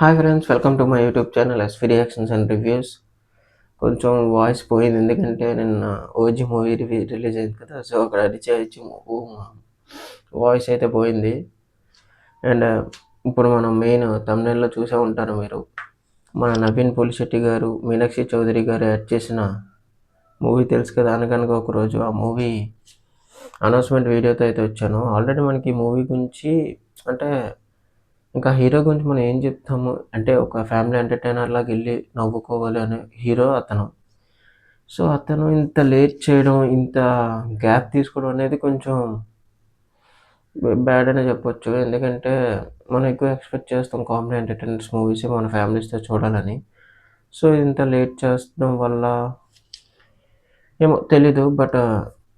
Hi friends, welcome to my YouTube channel SV reactions and reviews. కొంచెం voice పోయింది ఎందుకంటే నిన్న ఓజీ మూవీ రిలీజ్ అయింది కదా. సో అక్కడ అరిచి వాయిస్ అయితే పోయింది. అండ్ ఇప్పుడు మనం మెయిన్ తమిళలో చూసే ఉంటారు మీరు, మన నవీన్ పులిశెట్టి గారు, మీనాక్షి చౌదరి గారు యాడ్ చేసిన మూవీ తెలుసు కదా, అనగనగా ఒకరోజు. ఆ మూవీ అనౌన్స్మెంట్ వీడియోతో అయితే వచ్చాను. ఆల్రెడీ మనకి మూవీ గురించి అంటే ఇంకా హీరో గురించి మనం ఏం చెప్తాము అంటే, ఒక ఫ్యామిలీ ఎంటర్టైనర్ లాగా వెళ్ళి నవ్వుకోవాలి అనే హీరో అతను. సో అతను ఇంత లేట్ చేయడం, ఇంత గ్యాప్ తీసుకోవడం అనేది కొంచెం బ్యాడ్ అనే చెప్పొచ్చు. ఎందుకంటే మనం ఎక్కువ ఎక్స్పెక్ట్ చేస్తాం కామెడీ ఎంటర్టైనర్స్ మూవీస్ మన ఫ్యామిలీస్తో చూడాలని. సో ఇంత లేట్ చేస్తడం వల్ల ఏమో తెలీదు. బట్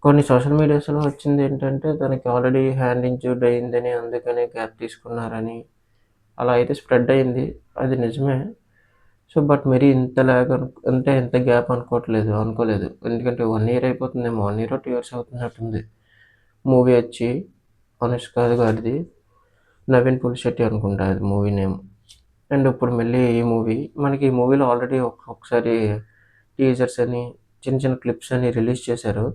కొన్ని సోషల్ మీడియాస్లో వచ్చింది ఏంటంటే, తనకి ఆల్రెడీ హ్యాండ్ ఇంజ్యూర్డ్ అయిందని, అందుకనే గ్యాప్ తీసుకున్నారని అలా అయితే స్ప్రెడ్ అయింది. అది నిజమే. సో బట్ మరీ ఇంత ల్యాగ్ అంటే ఇంత గ్యాప్ అనుకోలేదు. ఎందుకంటే 1 ఇయర్ అయిపోతుందేమో, 1 ఇయర్ 2 ఇయర్స్ అవుతున్నట్టుంది మూవీ వచ్చి. అనుష్క గారిది, నవీన్ పులిశెట్టి అనుకుంటా అది మూవీ నేమ్. అండ్ ఇప్పుడు మళ్ళీ ఈ మూవీ మనకి, ఈ మూవీలో ఆల్రెడీ ఒకసారి టీజర్స్ అని చిన్న చిన్న క్లిప్స్ అని రిలీజ్ చేశారు.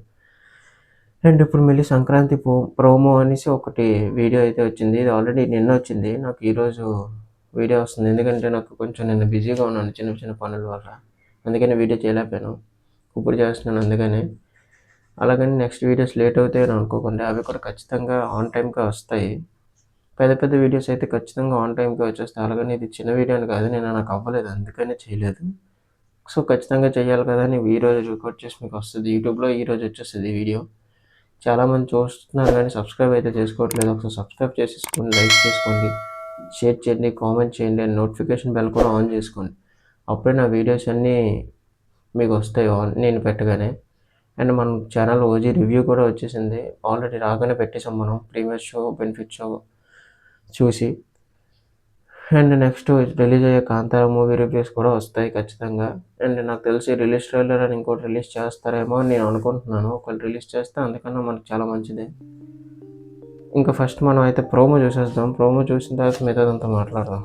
అండ్ ఇప్పుడు మళ్ళీ సంక్రాంతి ప్రోమో అనేసి ఒకటి వీడియో అయితే వచ్చింది. ఇది ఆల్రెడీ నిన్న వచ్చింది, నాకు ఈరోజు వీడియో వస్తుంది. ఎందుకంటే నాకు కొంచెం నిన్న బిజీగా ఉన్నాను చిన్న చిన్న పనుల వల్ల, అందుకని వీడియో చేయలేకపోయాను. ఇప్పుడు చేస్తున్నాను అందుకని. అలాగని నెక్స్ట్ వీడియోస్ లేట్ అవుతాయని అనుకోకుండా, అవి కూడా ఖచ్చితంగా ఆన్ టైంగా వస్తాయి. పెద్ద పెద్ద వీడియోస్ అయితే ఖచ్చితంగా ఆన్ టైంకి వచ్చేస్తాయి. అలాగని ఇది చిన్న వీడియో అని కాదు, నేను నాకు అవ్వలేదు అందుకనే చేయలేదు. సో ఖచ్చితంగా చేయాలి కదా అని ఈరోజు రికార్డ్ చేసి మీకు వస్తుంది యూట్యూబ్లో. ఈరోజు వచ్చేస్తుంది వీడియో. చాలామంది చూస్తున్నారు కానీ సబ్స్క్రైబ్ అయితే చేసుకోవట్లేదు. ఒకసారి సబ్స్క్రైబ్ చేసేసుకోండి, లైక్ చేసుకోండి, షేర్ చేయండి, కామెంట్ చేయండి, అండ్ నోటిఫికేషన్ బెల్ కూడా ఆన్ చేసుకోండి. అప్పుడే నా వీడియోస్ అన్నీ మీకు వస్తాయి నేను పెట్టగానే. అండ్ మన ఛానల్ ఓజీ రివ్యూ కూడా వచ్చేసింది ఆల్రెడీ, రాగానే పెట్టేసాం మనం ప్రీమియర్ షో, బెనిఫిట్ షో చూసి. అండ్ నెక్స్ట్ రిలీజ్ అయ్యే కాంతారా మూవీ రివ్యూస్ కూడా వస్తాయి ఖచ్చితంగా. అండ్ నాకు తెలిసి రిలీజ్ ట్రైలర్ అని ఇంకోటి రిలీజ్ చేస్తారేమో అని నేను అనుకుంటున్నాను. ఒకవేళ రిలీజ్ చేస్తే అందుకన్నా మనకు చాలా మంచిదే. ఇంకా ఫస్ట్ మనం అయితే ప్రోమో చూసేద్దాం. ప్రోమో చూసిన తర్వాత మిగతాదంతా మాట్లాడదాం.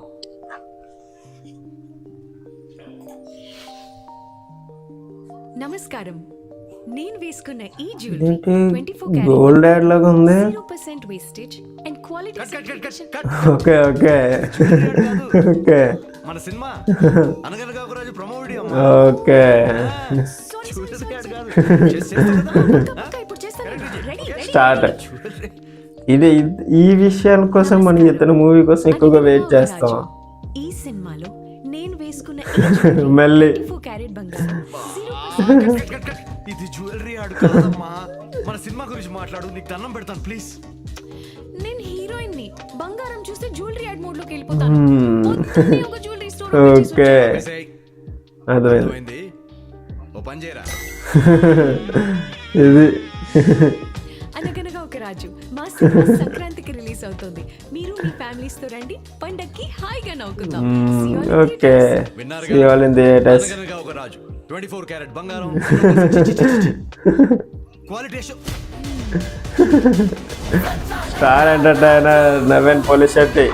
నమస్కారం. నేను వేసుకున్న ఈ జ్యువెలరీ 24 గోల్డ్ యాడ్ లాగా ఉంది. 0% wastage and quality. Okay okay okay మన సినిమా అనగనగా ఒక రోజు ప్రమో వీడియో. Okay start. ఇది ఈ విషయాల కోసం మనం ఇతను మూవీ కోసం ఎక్కువగా వెయిట్ చేస్తాం. ఈ సినిమాలో నేను వేసుకున్న మళ్ళీ 24 క్యారెట్ బంగారం. ఇది జ్యువెలరీ ఆడు కాదమ్మా, మన సినిమా గురించి మాట్లాడు, నీకు దండం పెడతాను ప్లీజ్. నేను హీరోయిన్ ని, బంగారం చూస్తే జ్యువెలరీ యాడ్ మోడ్ లోకి వెళ్ళిపోతాను. ఒక జ్యువెలరీ స్టోర్ ఓకే అర్థమైంది. ఓ పని చేయరా, ఇది అనగనగా ఒక రాజు మా సినిమా సంక్రాంతికి రిలీజ్ అవుతుంది. మీరు మీ ఫ్యామిలీస్ తో రండి, పండక్కి హాయిగా నవ్వుకుందాం. ఓకే అనగనగా ఒక రాజు 24 క్యారెట్ బంగారం quality show. Star entertainer Naveen Polishetty.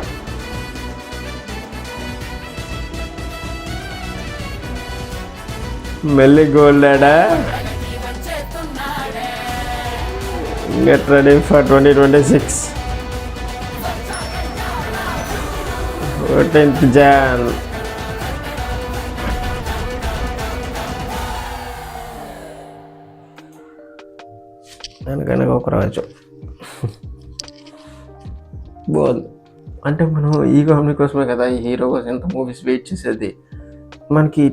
మెల్లి gold ad. Get ready for 2026. 14th Jan. అనగనగా ఒక రాజు బాగుంది. అంటే మనం ఈ కామెడీ కోసమే కదా ఈ హీరో కోసం ఇంత మూవీస్ వెయిట్ చేసేది. మనకి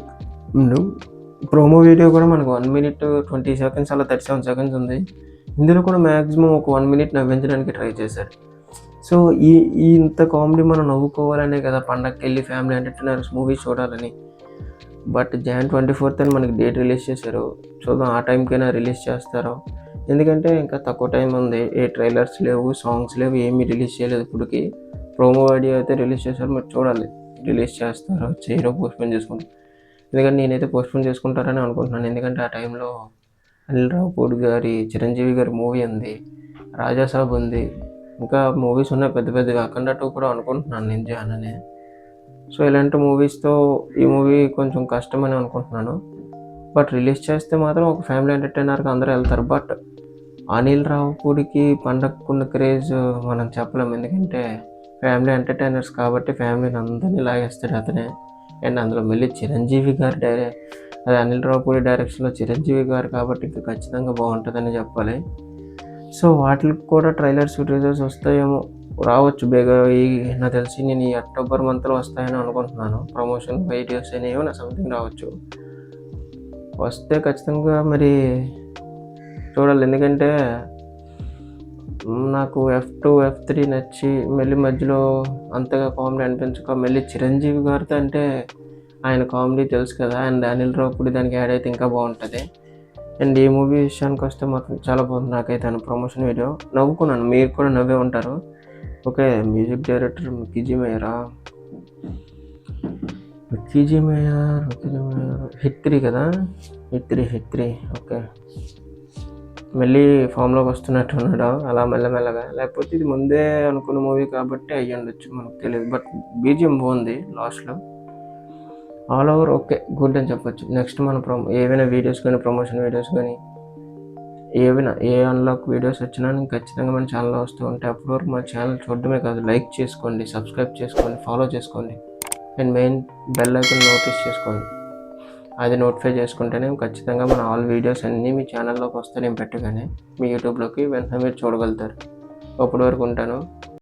ప్రోమో వీడియో కూడా మనకు 1 minute 20 seconds అలా 37 seconds ఉంది. ఇందులో కూడా మ్యాక్సిమం ఒక 1 minute నవ్వించడానికి ట్రై చేశారు. సో ఈ ఇంత కామెడీ మనం నవ్వుకోవాలనే కదా పండగకి వెళ్ళి ఫ్యామిలీ ఎంటర్టైనర్స్ మూవీ చూడాలని. బట్ Jan 24th అని మనకి డేట్ రిలీజ్ చేశారు. చూద్దాం ఆ టైంకైనా రిలీజ్ చేస్తారో. ఎందుకంటే ఇంకా తక్కువ టైం ఉంది. ఏ ట్రైలర్స్ లేవు, సాంగ్స్ లేవు, ఏమీ రిలీజ్ చేయలేదు ఇప్పటికి. ప్రోమో వీడియో అయితే రిలీజ్ చేశారు, మరి చూడాలి రిలీజ్ చేస్తారో చేయరో, పోస్ట్పోన్ చేసుకుంటారు. ఎందుకంటే నేనైతే పోస్ట్పోన్ చేసుకుంటారని అనుకుంటున్నాను. ఎందుకంటే ఆ టైంలో అనిల్ రావుపూడి గారి, చిరంజీవి గారి మూవీ ఉంది, రాజాసాబ్ ఉంది, ఇంకా మూవీస్ ఉన్నాయి పెద్ద పెద్దవి. అఖండ 2 కూడా అనుకుంటున్నాను నేను జాన్ అని. సో ఇలాంటి మూవీస్తో ఈ మూవీ కొంచెం కష్టమని అనుకుంటున్నాను. బట్ రిలీజ్ చేస్తే మాత్రం ఒక ఫ్యామిలీ ఎంటర్టైనర్గా అందరూ వెళ్తారు. బట్ అనిల్ రావిపూడికి పండగకున్న క్రేజ్ మనం చెప్పలేం. ఎందుకంటే ఫ్యామిలీ ఎంటర్టైనర్స్ కాబట్టి ఫ్యామిలీని అందరినీ లాగేస్తాడు అతనే. అండ్ అందులో మళ్ళీ చిరంజీవి గారు అది అనిల్ రావిపూడి డైరెక్షన్లో చిరంజీవి గారు కాబట్టి ఇంకా ఖచ్చితంగా బాగుంటుందని చెప్పాలి. సో వాటికి కూడా ట్రైలర్స్ రిజల్ట్స్ వస్తాయేమో, రావచ్చు బేగా. నాకు తెలిసి నేను ఈ అక్టోబర్ మంత్లో వస్తాయని అనుకుంటున్నాను. ప్రమోషన్ వీడియోస్ అనేవి నా సంథింగ్ రావచ్చు. వస్తే ఖచ్చితంగా మరి చూడాలి. ఎందుకంటే నాకు F2, F3 నచ్చి మళ్ళీ మధ్యలో అంతగా కామెడీ అనిపించక మళ్ళీ చిరంజీవి గారితో అంటే ఆయన కామెడీ తెలుసు కదా, అండ్ అనిల్ రావిపూడి దానికి యాడ్ అయితే ఇంకా బాగుంటుంది. అండ్ ఈ మూవీ విషయానికి వస్తే మాత్రం చాలా బాగుంది. నాకైతే ప్రమోషన్ వీడియో నవ్వుకున్నాను, మీరు కూడా నవ్వే ఉంటారు. Okay, music director Mickey Meyer, హిట్3 కదా, హిట్3 ఓకే. మళ్ళీ ఫామ్లోకి వస్తున్నట్టు ఉన్నాడు అలా మెల్లమెల్లగా. లేకపోతే ఇది ముందే అనుకున్న మూవీ కాబట్టి అయ్యి ఉండొచ్చు, మనకు తెలియదు. బట్ బీజిఎం బాగుంది లాస్ట్లో. ఆల్ ఓవర్ ఓకే, గుడ్ అని చెప్పొచ్చు. నెక్స్ట్ మన ఏవైనా వీడియోస్ కానీ, ప్రమోషన్ వీడియోస్ కానీ, ఏవైనా ఏ అన్లాక్ వీడియోస్ వచ్చినా నేను ఖచ్చితంగా మన ఛానల్లో వస్తూ ఉంటాయి. అప్పటి వరకు మన ఛానల్ చూడడమే కాదు, లైక్ చేసుకోండి, సబ్స్క్రైబ్ చేసుకోండి, ఫాలో చేసుకోండి. And main bell icon notice చేసుకోండి. అది నోటిఫై చేసుకుంటేనే ఖచ్చితంగా మన ఆల్ వీడియోస్ అన్నీ మీ ఛానల్లోకి వస్తే నేను పెట్టగానే మీ యూట్యూబ్లోకి వెంటనే మీరు చూడగలుగుతారు. అప్పటి వరకు ఉంటాను.